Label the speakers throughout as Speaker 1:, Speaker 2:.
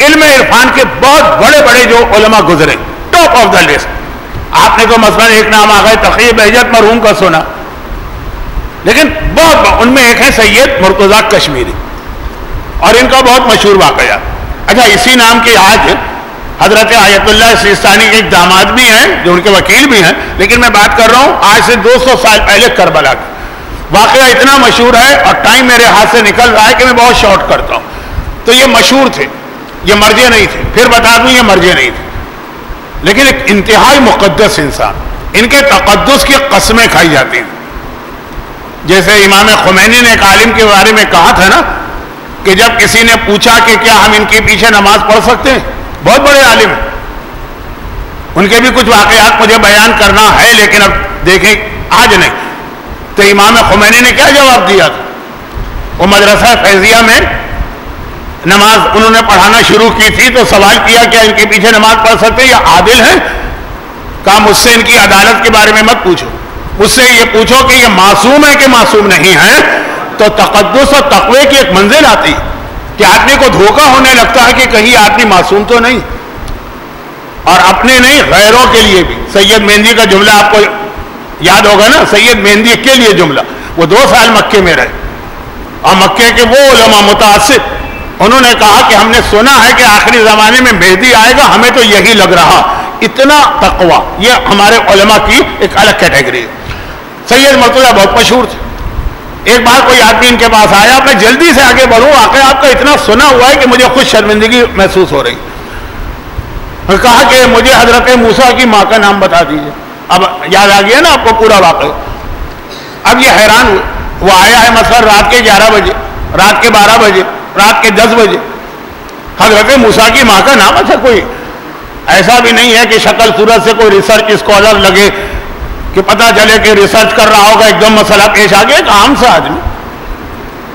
Speaker 1: علم عرفان کے بہت بڑے بڑے جو علماء گزرے، ٹاپ آف دا لسٹ. آپ نے تو مثلا ایک نام آ گئے تقی بہجت مرحوم کا سنا، لیکن بہت ان میں ایک ہے سید مرتضیٰ کشمیری، اور ان کا بہت مشہور واقعہ. اچھا، اسی نام کے آج حضرت آیت اللہ سیستانی کے ایک داماد بھی ہیں جو ان کے وکیل بھی ہیں، لیکن میں بات کر رہا ہوں آج سے 200 سال پہلے کربلا کا واقعہ. اتنا مشہور ہے اور ٹائم میرے ہاتھ سے نکل رہا ہے کہ میں بہت شارٹ کرتا ہوں. تو یہ مشہور تھے، یہ مرجے نہیں تھے، پھر بتا دوں یہ مرجے نہیں تھے، لیکن ایک انتہائی مقدس انسان. ان کے تقدس کی قسمیں کھائی جاتی ہیں. جیسے امام خمینی نے ایک عالم کے بارے میں کہا تھا نا کہ جب کسی نے پوچھا کہ کیا ہم ان کے پیچھے نماز پڑھ سکتے ہیں، بہت بڑے عالم ہیں، ان کے بھی کچھ واقعات مجھے بیان کرنا ہے لیکن اب دیکھیں آج نہیں. تو امام خمینی نے کیا جواب دیا تھا؟ وہ مدرسہ فیضیہ میں نماز انہوں نے پڑھانا شروع کی تھی تو سوال کیا کیا ان کے پیچھے نماز پڑھ سکتے ہیں، یہ عادل ہیں؟ کہا مجھ سے ان کی عدالت کے بارے میں مت پوچھو، مجھ سے یہ پوچھو کہ یہ معصوم ہے کہ معصوم نہیں ہے. تو تقدس اور تقوی کی ایک منزل آتی کہ آدمی کو دھوکہ ہونے لگتا ہے کہ کہیں آدمی معصوم تو نہیں، اور اپنے نہیں غیروں کے لیے بھی. سید مہندی کا جملہ آپ کو یاد ہوگا نا، سید مہندی کے لیے جملہ. وہ 2 سال مکے میں رہے اور مکے کے وہ علماء متعصب، انہوں نے کہا کہ ہم نے سنا ہے کہ آخری زمانے میں مہدی آئے گا، ہمیں تو یہی لگ رہا. اتنا تقوی، یہ ہمارے علماء کی ایک الگ کیٹیگری ہے. سید مرتضیٰ بہت مشہور تھے. ایک بار کوئی آدمی ان کے پاس آیا، میں جلدی سے آگے بڑھوں، واقعہ آپ کا اتنا سنا ہوا ہے کہ مجھے خود شرمندگی محسوس ہو رہی. کہا کہ مجھے حضرت موسیٰ کی ماں کا نام بتا دیجیے. اب یاد آ گیا نا آپ کو پورا واقعہ. اب یہ حیران ہوئے. وہ آیا ہے مثلا رات کے 11 بجے، رات کے 12 بجے، رات کے 10 بجے. حضرت موسیٰ کی ماں کا نام. اچھا، کوئی ایسا بھی نہیں ہے کہ شکل صورت سے کوئی ریسرچ اسکالر لگے کہ پتہ چلے کہ ریسرچ کر رہا ہوگا، ایک دم مسئلہ پیش آ گیا. ایک عام سا آدمی.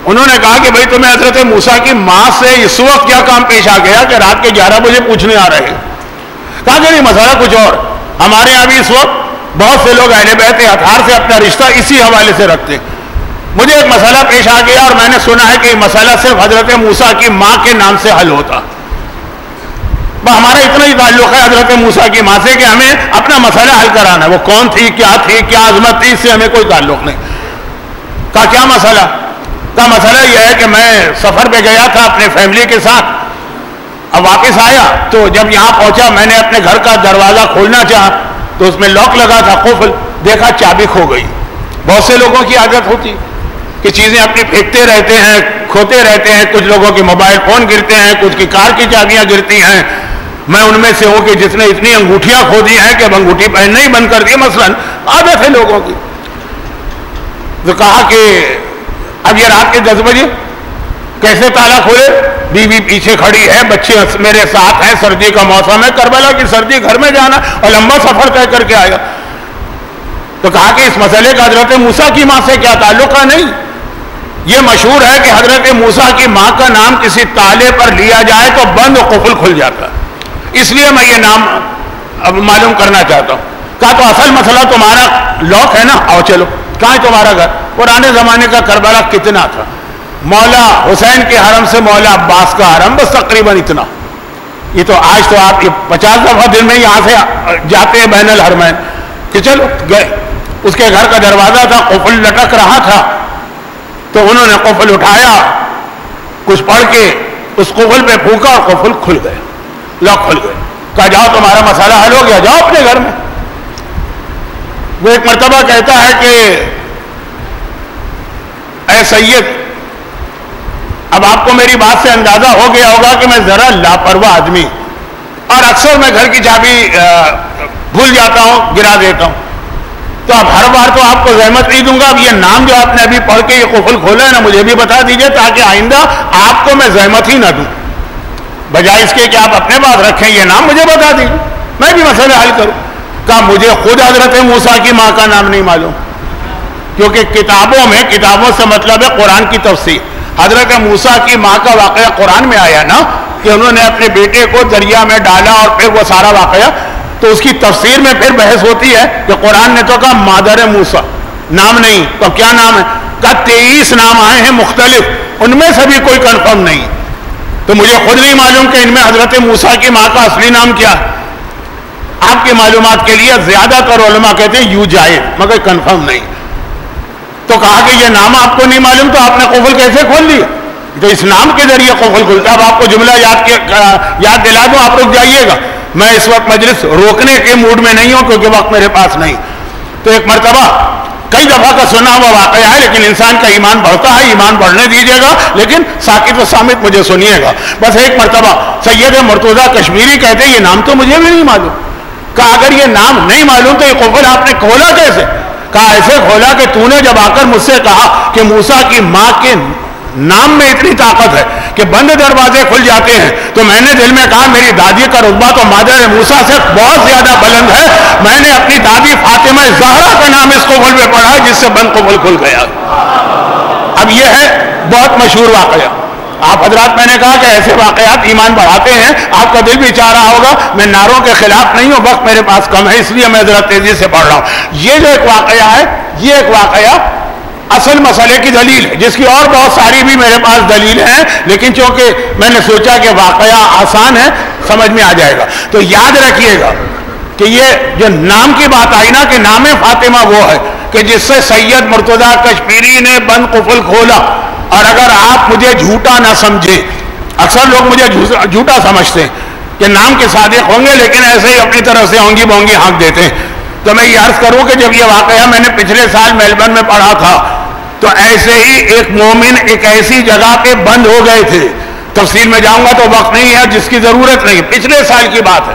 Speaker 1: انہوں نے کہا کہ بھائی تمہیں حضرت موسیٰ کی ماں سے اس وقت کیا کام پیش آ گیا کہ رات کے 11 بجے پوچھنے آ رہے ہیں؟ کہا کہ نہیں، مسئلہ کچھ اور. ہمارے یہاں بھی اس وقت بہت سے لوگ اہل بیت اطہار سے اپنا رشتہ اسی حوالے سے رکھتے ہیں. مجھے ایک مسئلہ پیش آ گیا اور میں نے سنا ہے کہ یہ مسئلہ صرف حضرت موسیٰ کی ماں کے نام سے حل ہوتا. ہمارا اتنا ہی تعلق ہے حضرت موسیٰ کی ماں سے کہ ہمیں اپنا مسئلہ حل کرانا ہے. وہ کون تھی، کیا عظمت تھی، اس سے ہمیں کوئی تعلق نہیں. کہا کیا مسئلہ؟ کہا مسئلہ یہ ہے کہ میں سفر پہ گیا تھا اپنے فیملی کے ساتھ، اب واپس آیا تو جب یہاں پہنچا میں نے اپنے گھر کا دروازہ کھولنا چاہا تو اس میں لاک لگا تھا، قفل، دیکھا چابی کھو گئی. بہت سے لوگوں کی عادت ہوتی کہ چیزیں اپنی پھینکتے رہتے ہیں، کھوتے رہتے ہیں. کچھ لوگوں کے موبائل فون گرتے ہیں، کچھ کی کار کی چابیاں گرتی ہیں. میں ان میں سے ہوں کہ جس نے اتنی انگوٹھیاں کھو دی ہیں کہ اب انگوٹھی پہننا ہی بند کر دی مثلا. عادت ہے لوگوں کی. تو کہا کہ اب یہ رات کے 10 بجے کیسے تالا کھولے؟ بیوی پیچھے کھڑی ہے، بچے میرے ساتھ ہیں، سردی کا موسم ہے، کربلا کی سردی، گھر میں جانا اور لمبا سفر طے کر کے آیا. تو کہا کہ اس مسئلے کا حضرت موسیٰ کی ماں سے کیا تعلق ہے؟ نہیں، یہ مشہور ہے کہ حضرت موسیٰ کی ماں کا نام کسی تالے پر لیا جائے تو بند قفل کھل جاتا ہے، اس لیے میں یہ نام اب معلوم کرنا چاہتا ہوں. کہا تو اصل مسئلہ تمہارا لاک ہے نا، آؤ چلو. کہاں ہے تمہارا گھر؟ پرانے زمانے کا کربلا کتنا تھا، مولا حسین کے حرم سے مولا عباس کا حرم، بس تقریباً اتنا. یہ تو آج تو آپ 50 دفعہ دن میں یہاں سے جاتے ہیں بین الحرمین. کہ چلو گئے. اس کے گھر کا دروازہ تھا، قفل لٹک رہا تھا تو انہوں نے قفل اٹھایا، کچھ پڑھ کے اس قفل پہ پھونکا اور قفل کھل گئے، لاک کھل گئے. کہا جاؤ تمہارا مسئلہ حل ہو گیا، جاؤ اپنے گھر میں. وہ ایک مرتبہ کہتا ہے کہ اے سید، اب آپ کو میری بات سے اندازہ ہو گیا ہوگا کہ میں ذرا لاپرواہ آدمی اور اکثر میں گھر کی چابی بھول جاتا ہوں، گرا دیتا ہوں. تو اب ہر بار تو آپ کو زحمت نہیں دوں گا. اب یہ نام جو آپ نے ابھی پڑھ کے یہ قفل کھولا ہے نا، مجھے بھی بتا دیجئے تاکہ آئندہ آپ کو میں زحمت ہی نہ دوں. بجائے اس کے کہ آپ اپنے پاس رکھیں، یہ نام مجھے بتا دیجیے، میں بھی مسئلہ حل کروں. کہا مجھے خود حضرت موسیٰ کی ماں کا نام نہیں معلوم، کیونکہ کتابوں سے مطلب ہے قرآن کی تفسیر. حضرت موسیٰ کی ماں کا واقعہ قرآن میں آیا نا کہ انہوں نے اپنے بیٹے کو دریا میں ڈالا اور پھر وہ سارا واقعہ. تو اس کی تفسیر میں پھر بحث ہوتی ہے کہ قرآن نے تو کہا مادر موسیٰ، نام نہیں، تو کیا نام ہے؟ کہا 23 نام آئے ہیں مختلف، ان میں سے بھی کوئی کنفرم نہیں. تو مجھے خود نہیں معلوم کہ ان میں حضرت موسیٰ کی ماں کا اصلی نام کیا ہے. آپ کی معلومات کے لیے زیادہ تر علماء کہتے ہیں یو جائے مگر کنفرم نہیں. تو کہا کہ یہ نام آپ کو نہیں معلوم تو آپ نے قفل کیسے کھول لیا؟ تو اس نام کے ذریعے قفل کھلتا ہے. اب آپ کو جملہ یاد دلا دوں، آپ رک جائیے گا. میں اس وقت مجلس روکنے کے موڈ میں نہیں ہوں کیونکہ وقت میرے پاس نہیں. تو ایک مرتبہ کئی دفعہ کا سنا ہوا واقعہ ہے، لیکن انسان کا ایمان بڑھتا ہے، ایمان بڑھنے دیجیے گا، لیکن ساکت و صامت مجھے سنیے گا. بس ایک مرتبہ سید مرتضیٰ کشمیری کہتے ہیں یہ نام تو مجھے بھی نہیں معلوم. کہا اگر یہ نام نہیں معلوم تو یہ قفل آپ نے کھولا کیسے؟ کہا ایسے کھولا کہ تو نے جب آ کر مجھ سے کہا کہ موسیٰ کی ماں کے نام میں اتنی طاقت ہے کہ بند دروازے کھل جاتے ہیں، تو میں نے دل میں کہا میری دادی کا رتبہ تو مادر موسیٰ سے بہت زیادہ بلند ہے. میں نے اپنی دادی فاطمہ زہرا کا نام اس قفل میں پڑھا جس سے بند قفل کھل گیا. اب یہ ہے بہت مشہور واقعہ. آپ حضرات، میں نے کہا کہ ایسے واقعات ایمان بڑھاتے ہیں. آپ کا دل بھی چاہ رہا ہوگا، میں نعروں کے خلاف نہیں ہوں، وقت میرے پاس کم ہے اس لیے میں ذرا تیزی سے پڑھ رہا ہوں. یہ جو ایک واقعہ ہے، یہ ایک واقعہ اصل مسئلے کی دلیل ہے، جس کی اور بہت ساری بھی میرے پاس دلیل ہیں، لیکن چونکہ میں نے سوچا کہ واقعہ آسان ہے سمجھ میں آ جائے گا. تو یاد رکھیے گا کہ یہ جو نام کی بات آئی نا کہ نام فاطمہ وہ ہے کہ جس سے سید مرتضیٰ کشمیری نے بند قفل کھولا. اور اگر آپ مجھے جھوٹا نہ سمجھیں، اکثر لوگ مجھے جھوٹا سمجھتے ہیں کہ نام کے صادق ہوں گے لیکن ایسے ہی اپنی طرف سے ہونگی بونگی ہانک دیتے ہیں. تو میں یہ عرض کروں کہ جب یہ واقعہ میں نے پچھلے سال میلبرن میں پڑھا تھا تو ایسے ہی ایک مومن ایک ایسی جگہ پہ بند ہو گئے تھے. تفصیل میں جاؤں گا تو وقت نہیں ہے، جس کی ضرورت نہیں، پچھلے سال کی بات ہے.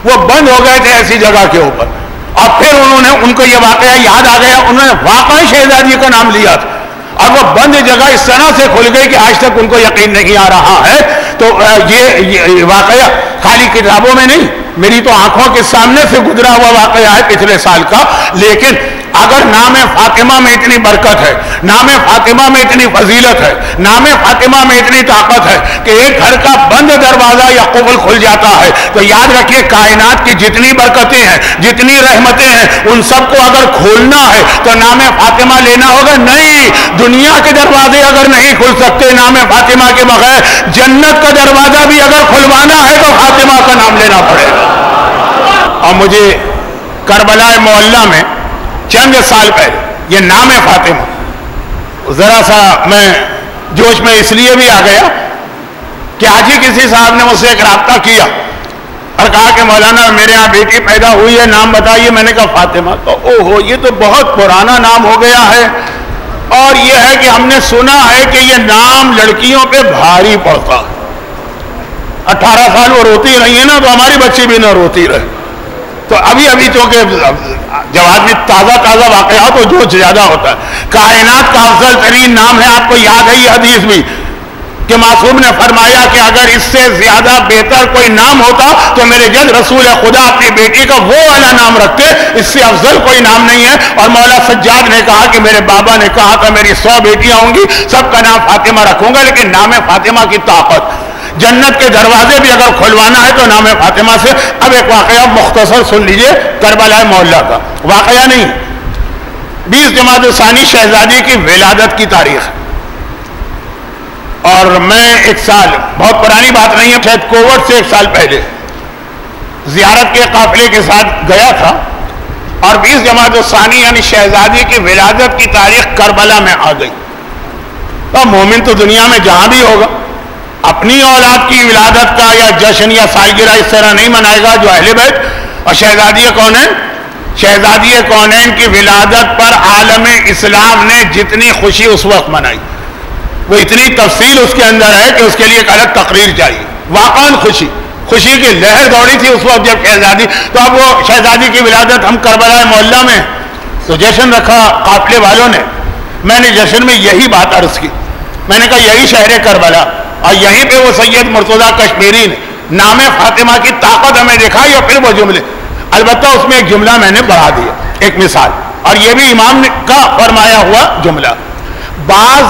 Speaker 1: وہ بند ہو گئے تھے ایسی جگہ کے اوپر، اور پھر ان کو یہ واقعہ یاد آ گیا. انہوں نے واقعی شہزادی کا نام لیا تھا اور وہ بند جگہ اس طرح سے کھل گئی کہ آج تک ان کو یقین نہیں آ رہا ہے. تو یہ واقعہ خالی کتابوں میں نہیں، میری تو آنکھوں کے سامنے سے گزرا ہوا واقعہ ہے پچھلے سال کا. لیکن اگر نام فاطمہ میں اتنی برکت ہے، نام فاطمہ میں اتنی فضیلت ہے، نام فاطمہ میں اتنی طاقت ہے کہ ایک گھر کا بند دروازہ یا قفل کھل جاتا ہے، تو یاد رکھیے کائنات کی جتنی برکتیں ہیں، جتنی رحمتیں ہیں، ان سب کو اگر کھولنا ہے تو نام فاطمہ لینا ہوگا. نہیں، دنیا کے دروازے اگر نہیں کھل سکتے نام فاطمہ کے بغیر، جنت کا دروازہ بھی اگر کھلوانا ہے تو فاطمہ کا نام لینا پڑے گا. اور مجھے کربلا معلیٰ میں چند سال پہلے یہ نام فاطمہ ذرا سا میں جوش میں اس لیے بھی آ گیا کہ آج ہی کسی صاحب نے مجھ سے ایک رابطہ کیا اور کہا کہ مولانا میرے یہاں بیٹی پیدا ہوئی ہے، نام بتائیے. میں نے کہا فاطمہ. تو اوہو، یہ تو بہت پرانا نام ہو گیا ہے، اور یہ ہے کہ ہم نے سنا ہے کہ یہ نام لڑکیوں پہ بھاری پڑتا. 18 سال وہ روتی رہی ہے نا، تو ہماری بچی بھی نہ روتی رہے. تو ابھی چونکہ جب آدمی تازہ واقعات تو جو زیادہ ہوتا ہے. کائنات کا افضل ترین نام ہے، آپ کو یاد ہے یہ حدیث بھی کہ معصوم نے فرمایا کہ اگر اس سے زیادہ بہتر کوئی نام ہوتا تو میرے جد رسول خدا اپنی بیٹی کا وہ والا نام رکھتے، اس سے افضل کوئی نام نہیں ہے. اور مولا سجاد نے کہا کہ میرے بابا نے کہا تھا میری 100 بیٹیاں ہوں گی، سب کا نام فاطمہ رکھوں گا، لیکن نام فاطمہ کی طاقت، جنت کے دروازے بھی اگر کھلوانا ہے تو نام فاطمہ سے. اب ایک واقعہ مختصر سن لیجئے، کربلا معلیٰ کا واقعہ نہیں، 20 جمادی الثانی شہزادی کی ولادت کی تاریخ. اور میں ایک سال، بہت پرانی بات نہیں ہے، شاید کووڈ سے 1 سال پہلے زیارت کے قافلے کے ساتھ گیا تھا، اور 20 جمادی الثانی یعنی شہزادی کی ولادت کی تاریخ کربلا میں آ گئی. تو مومن تو دنیا میں جہاں بھی ہوگا اپنی اولاد کی ولادت کا یا جشن یا سالگرہ اس طرح نہیں منائے گا جو اہل بیت. اور شہزادی کونین کی ولادت پر عالم اسلام نے جتنی خوشی اس وقت منائی، وہ اتنی تفصیل اس کے اندر ہے کہ اس کے لیے ایک الگ تقریر چاہیے. واقعاً خوشی کی لہر دوڑی تھی اس وقت جب شہزادی. تو اب وہ شہزادی کی ولادت ہم کربلا معلیٰ میں تو جشن رکھا قافلے والوں نے. میں نے جشن میں یہی بات عرض کی، میں نے کہا یہی شہر کربلا اور یہیں پہ وہ سید مرتضیٰ کشمیری نے نام فاطمہ کی طاقت ہمیں دکھائی. اور پھر وہ جملے، البتہ اس میں ایک جملہ میں نے بڑھا دیا، ایک مثال، اور یہ بھی امام کا فرمایا ہوا جملہ. بعض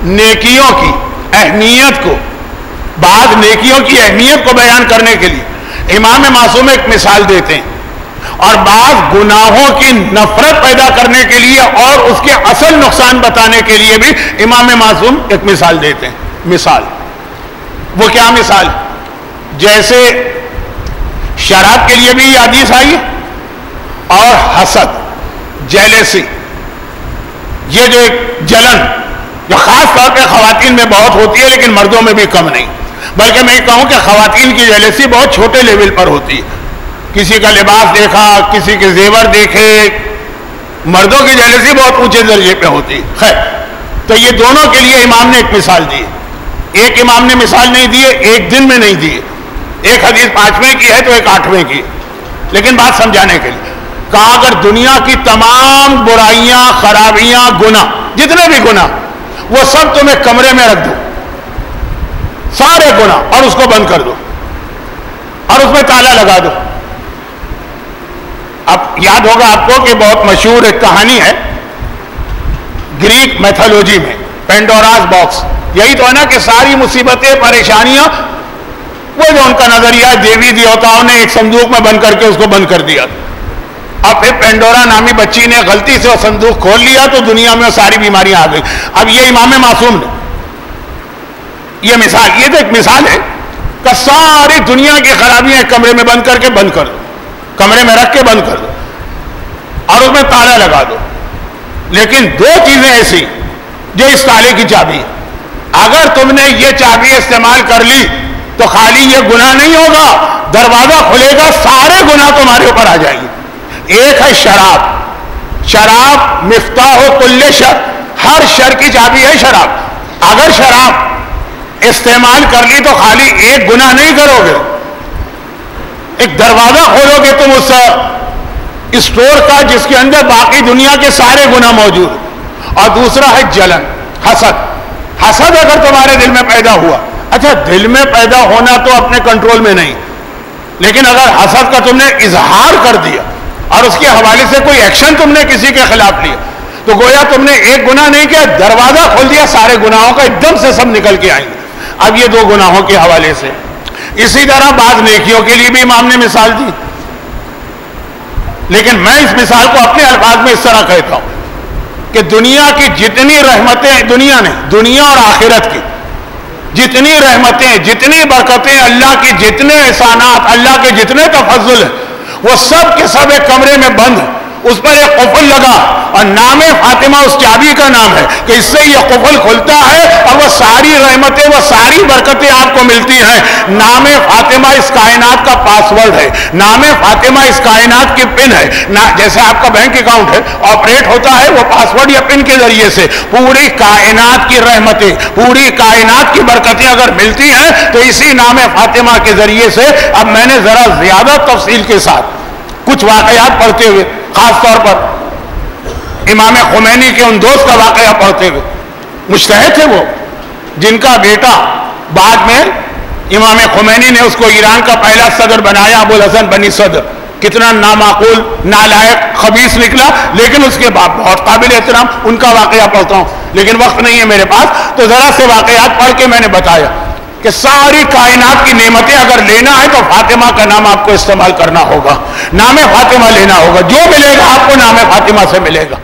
Speaker 1: نیکیوں کی اہمیت کو بیان کرنے کے لیے امام معصوم ایک مثال دیتے ہیں، اور بعض گناہوں کی نفرت پیدا کرنے کے لیے اور اس کے اصل نقصان بتانے کے لیے بھی امام معصوم ایک مثال دیتے ہیں. مثال، وہ کیا مثال؟ جیسے شراب کے لیے بھی یہ حدیث آئی اور حسد، جیلیسی، یہ جو ایک جلن جو خاص طور پہ خواتین میں بہت ہوتی ہے لیکن مردوں میں بھی کم نہیں، بلکہ میں کہوں کہ خواتین کی جیلیسی بہت چھوٹے لیول پر ہوتی ہے، کسی کا لباس دیکھا، کسی کے زیور دیکھے، مردوں کی جیلیسی بہت اونچے درجے پہ ہوتی ہے۔ خیر، تو یہ دونوں کے لیے امام نے ایک مثال دی، ایک امام نے مثال نہیں دی، ایک دن میں نہیں دی، ایک حدیث 5ویں کی ہے تو ایک 8ویں کی، لیکن بات سمجھانے کے لیے کہا اگر دنیا کی تمام برائیاں، خرابیاں، گناہ، جتنے بھی گناہ، وہ سب تمہیں کمرے میں رکھ دو، سارے گناہ، اور اس کو بند کر دو اور اس میں تالا لگا دو۔ اب یاد ہوگا آپ کو کہ بہت مشہور ایک کہانی ہے گریک میتھولوجی میں، پینڈوراز باکس، یہی تو ہے نا کہ ساری مصیبتیں، پریشانیاں، وہ جو ان کا نظریہ دیوی دیوتاؤں نے ایک صندوق میں بند کر کے اس کو بند کر دیا، اب پھر پینڈورا نامی بچی نے غلطی سے وہ صندوق کھول لیا تو دنیا میں ساری بیماریاں آ گئی۔ اب یہ امام معصوم نے یہ مثال، یہ تو ایک مثال ہے کہ ساری دنیا کی خرابیاں ایک کمرے میں بند کر دو، کمرے میں رکھ کے بند کر دو اور اس میں تالا لگا دو۔ لیکن دو چیزیں ایسی جو اس تالے کی چابی، اگر تم نے یہ چابی استعمال کر لی تو خالی یہ گناہ نہیں ہوگا، دروازہ کھلے گا، سارے گناہ تمہارے اوپر آ جائیں گے۔ ایک ہے شراب، شراب مفتاح کل شر، ہر شر کی چابی ہے شراب۔ اگر شراب استعمال کر لی تو خالی ایک گناہ نہیں کرو گے، ایک دروازہ کھولو گے تم اس اسٹور کا جس کے اندر باقی دنیا کے سارے گناہ موجود۔ اور دوسرا ہے جلن، حسد۔ حسد اگر تمہارے دل میں پیدا ہوا، اچھا دل میں پیدا ہونا تو اپنے کنٹرول میں نہیں، لیکن اگر حسد کا تم نے اظہار کر دیا اور اس کے حوالے سے کوئی ایکشن تم نے کسی کے خلاف لیا تو گویا تم نے ایک گناہ نہیں کیا، دروازہ کھول دیا سارے گناہوں کا، ایک دم سے سب نکل کے آئیں گے۔ اب یہ دو گناہوں کے حوالے سے اسی طرح بعض نیکیوں کے لیے بھی امام نے مثال دی، لیکن میں اس مثال کو اپنے الفاظ میں اس طرح کہتا ہوں کہ دنیا کی جتنی رحمتیں، دنیا اور آخرت کی جتنی رحمتیں، جتنی برکتیں، اللہ کی جتنے احسانات، اللہ کے جتنے تفضل ہیں، وہ سب کے سب ایک کمرے میں بند، اس پر ایک قفل لگا اور نام فاطمہ اس چابی کا نام ہے کہ اس سے یہ قفل کھلتا ہے اور وہ ساری رحمتیں، وہ ساری برکتیں آپ کو ملتی ہیں۔ نام فاطمہ اس کائنات کا پاس ورڈ ہے، نام فاطمہ اس کائنات کی پن ہے، جیسے آپ کا بینک اکاؤنٹ ہے آپریٹ ہوتا ہے وہ پاس ورڈ یا پن کے ذریعے سے، پوری کائنات کی رحمتیں، پوری کائنات کی برکتیں اگر ملتی ہیں تو اسی نام فاطمہ کے ذریعے سے۔ اب میں نے ذرا زیادہ تفصیل کے ساتھ کچھ واقعات پڑھتے ہوئے، خاص طور پر امام خمینی کے ان دوست کا واقعہ پڑھتے ہوئے، مجتہد تھے وہ، جن کا بیٹا بعد میں امام خمینی نے اس کو ایران کا پہلا صدر بنایا، ابو الحسن بنی صدر، کتنا نامعقول، نالائق، خبیث نکلا، لیکن اس کے بعد بہت قابل احترام، ان کا واقعہ پڑھتا ہوں لیکن وقت نہیں ہے میرے پاس، تو ذرا سے واقعات پڑھ کے میں نے بتایا کہ ساری کائنات کی نعمتیں اگر لینا ہے تو فاطمہ کا نام آپ کو استعمال کرنا ہوگا، نام فاطمہ لینا ہوگا، جو ملے گا آپ کو نام فاطمہ سے ملے گا۔